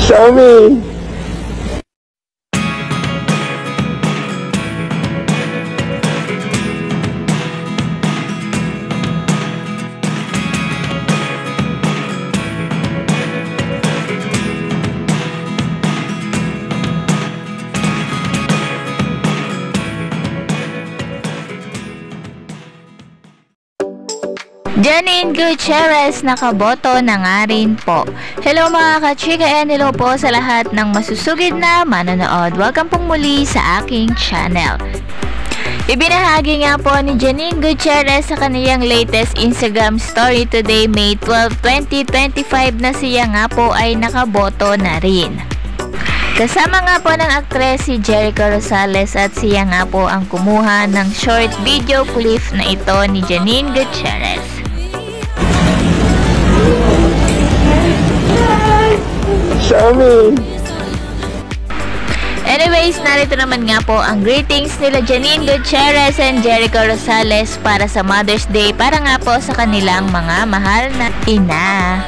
Show me. Janine Gutierrez nakaboto na nga rin po. Hello mga kachika and hello po sa lahat ng masusugid na manonood. Welcome pong muli sa aking channel. Ibinahagi nga po ni Janine Gutierrez sa kaniyang latest Instagram story today, May 12, 2025 na siya nga po ay nakaboto na rin. Kasama nga po ng aktres si Jerica Rosales at siya nga po ang kumuha ng short video clip na ito ni Janine Gutierrez. Show me. Anyways, narito naman nga po ang greetings nila Janine Gutierrez and Jerica Rosales para sa Mother's Day para nga po sa kanilang mga mahal na ina.